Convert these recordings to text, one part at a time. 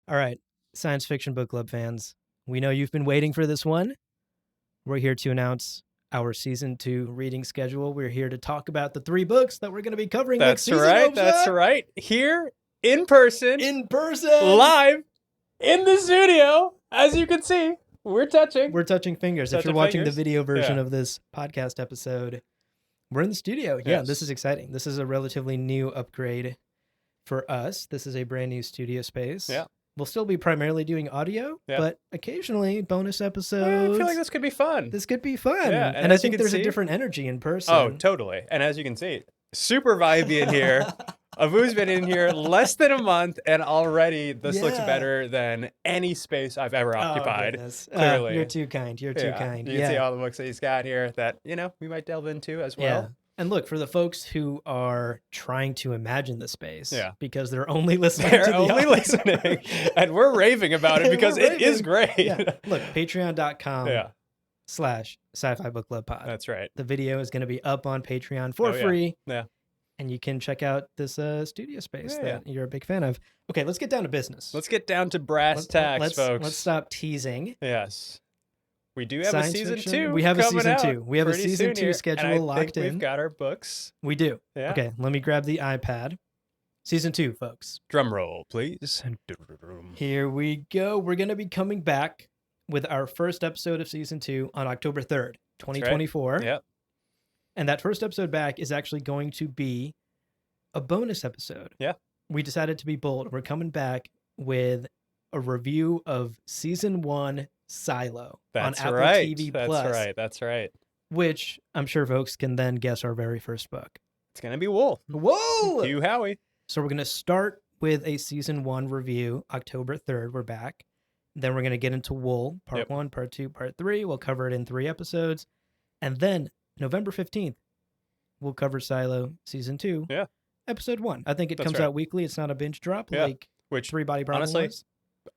All right, science fiction book club fans, we know you've been waiting for this one. We're here to announce our season 2 reading schedule. We're here to talk about the 3 books that we're going to be covering next season. That's right. Here in person, live in the studio. As you can see, we're touching fingers. If you're watching the video version of this podcast episode, we're in the studio. Yeah, this is exciting. This is a relatively new upgrade for us. This is a brand new studio space. Yeah. We'll still be primarily doing audio, but occasionally bonus episodes. I feel like this could be fun. Yeah, and I think there's a different energy in person. Oh, totally. And as you can see, super vibey in here. Avu's been in here less than a month, and already this looks better than any space I've ever occupied. Clearly. You're too kind. You're too kind. You can see all the books that he's got here that, we might delve into as well. Yeah. And look, for the folks who are trying to imagine the space, because they're only listening listening, and we're raving about it because it is great. Yeah. Look, patreon.com/sci-fi book club pod. That's right. The video is going to be up on Patreon for free. Yeah. And you can check out this studio space that you're a big fan of. Okay, let's get down to business. Let's get down to brass tacks, folks. Let's stop teasing. Yes. We do have a season 2. We have a season 2. We have a season 2 schedule locked in. We've got our books. We do. Yeah. Okay, let me grab the iPad. Season 2, folks. Drum roll, please. Here we go. We're going to be coming back with our first episode of season 2 on October 3rd, 2024. Right. Yep. And that first episode back is actually going to be a bonus episode. Yeah. We decided to be bold. We're coming back with a review of season 1 Silo on Apple TV Plus. That's right. Which I'm sure folks can then guess our very first book. It's going to be Wool. Whoa! Hugh Howey. So we're going to start with a season 1 review, October 3rd. We're back. Then we're going to get into Wool, part 1, part 2, part 3. We'll cover it in 3 episodes. And then November 15th, we'll cover Silo season 2. Yeah. Episode 1. I think it comes out weekly. It's not a binge drop which 3 Body Problem honestly, was.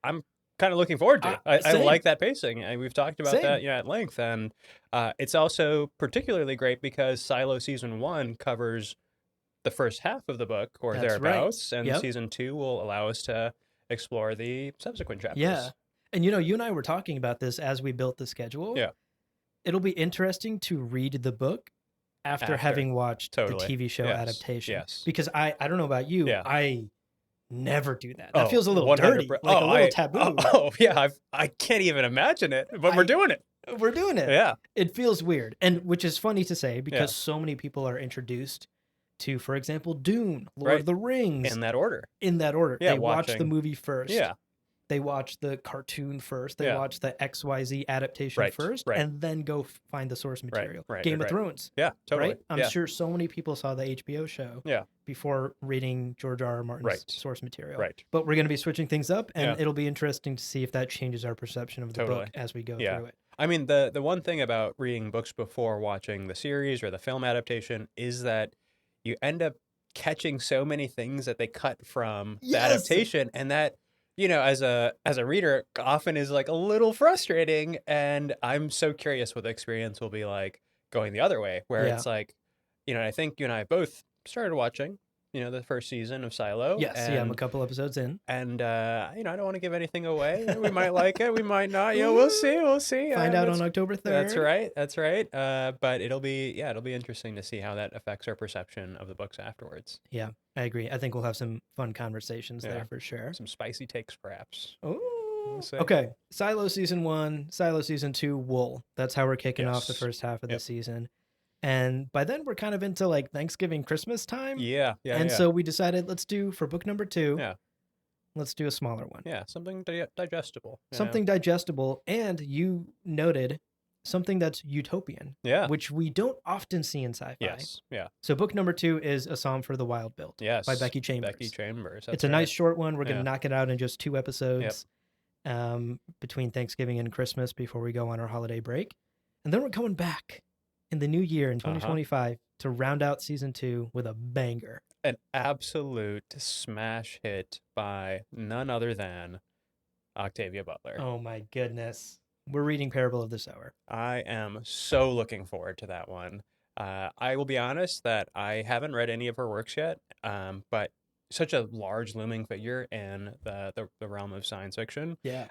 I'm kind of looking forward to. I like that pacing. We've talked about that at length. And it's also particularly great because Silo season 1 covers the first half of the book or thereabouts. Right. And season 2 will allow us to explore the subsequent chapters. Yeah. And you and I were talking about this as we built the schedule. Yeah. It'll be interesting to read the book after having watched the TV show adaptation. Yes. Because I don't know about you, I never do that. That Oh, feels a little 100%. dirty, like a little taboo. I can't even imagine it, but we're doing it. We're doing it. Yeah. It feels weird, and which is funny to say because so many people are introduced to, for example, Dune, Lord of the Rings. In that order. Yeah, they watch the movie first. Yeah. They watch the cartoon first. They watch the XYZ adaptation first, and then go find the source material. Game of Thrones. Yeah, totally. Right? I'm sure so many people saw the HBO show before reading George R. R. Martin's source material. Right. But we're going to be switching things up, and it'll be interesting to see if that changes our perception of the book as we go through it. I mean, the one thing about reading books before watching the series or the film adaptation is that you end up catching so many things that they cut from the adaptation, and that as a reader, often is like a little frustrating. And I'm so curious what the experience will be like going the other way, where it's like, I think you and I both started watching, the first season of Silo. Yes, I'm a couple episodes in. And, I don't want to give anything away. We might like it. We might not. We'll see. Find out on October 3rd. That's right. But it'll be interesting to see how that affects our perception of the books afterwards. Yeah, I agree. I think we'll have some fun conversations there for sure. Some spicy takes, perhaps. Oh, okay. Silo season 1, Silo season 2, Wool. That's how we're kicking off the first half of the season. And by then we're kind of into like Thanksgiving, Christmas time. Yeah. So we decided let's do for book number 2. Yeah. Let's do a smaller one. Yeah, something digestible. Something digestible, and you noted something that's utopian. Yeah. Which we don't often see in sci-fi. Yes. Yeah. So book number 2 is A Psalm for the Wild Built. Yes. By Becky Chambers. That's it's a nice short one. We're gonna knock it out in just 2 episodes. Between Thanksgiving and Christmas before we go on our holiday break. And then we're coming back in the new year in 2025 to round out season 2 with a banger. An absolute smash hit by none other than Octavia Butler. Oh my goodness. We're reading Parable of the Sower. I am so looking forward to that one. I will be honest that I haven't read any of her works yet, but such a large looming figure in the realm of science fiction. Yeah.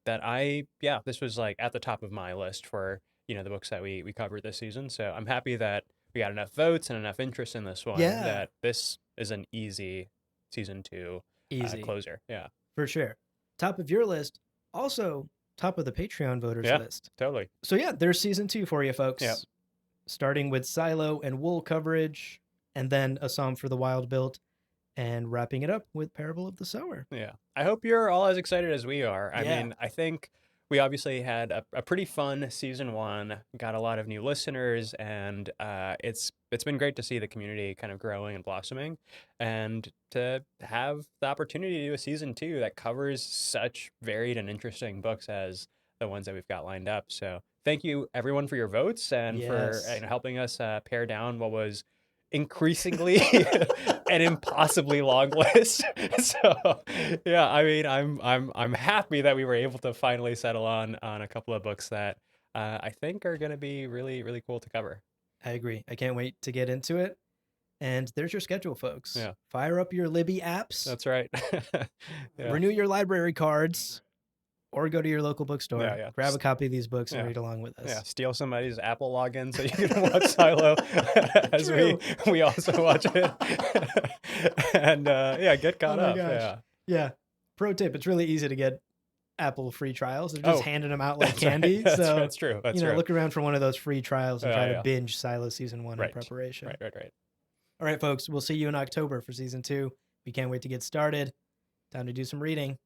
This was like at the top of my list for, the books that we covered this season. So I'm happy that we got enough votes and enough interest in this one Yeah. that this is an easy season 2 Easy. closer. Yeah. For sure. Top of your list, also top of the Patreon voters list. Totally. So yeah, there's season 2 for you folks. Yep. Starting with Silo and Wool coverage, and then A Psalm for the Wild Built, and wrapping it up with Parable of the Sower. Yeah. I hope you're all as excited as we are. I Yeah. mean, I think we obviously had a pretty fun season 1, got a lot of new listeners, and it's been great to see the community kind of growing and blossoming, and to have the opportunity to do a season 2 that covers such varied and interesting books as the ones that we've got lined up. So thank you everyone for your votes and for helping us pare down what was increasingly an impossibly long list. So yeah, I mean, I'm happy that we were able to finally settle on a couple of books that I think are going to be really, really cool to cover. I agree. I can't wait to get into it. And there's your schedule, folks. Yeah. Fire up your Libby apps. That's right. Yeah. Renew your library cards. Or go to your local bookstore, grab a copy of these books and read along with us. Yeah, steal somebody's Apple login so you can watch Silo as we also watch it. And get caught up. Gosh. Yeah. Pro tip, it's really easy to get Apple free trials. They're just handing them out like candy. Right. So that's true. That's true. Look around for one of those free trials and try to binge Silo season 1 in preparation. Right. All right, folks, we'll see you in October for season 2. We can't wait to get started. Time to do some reading.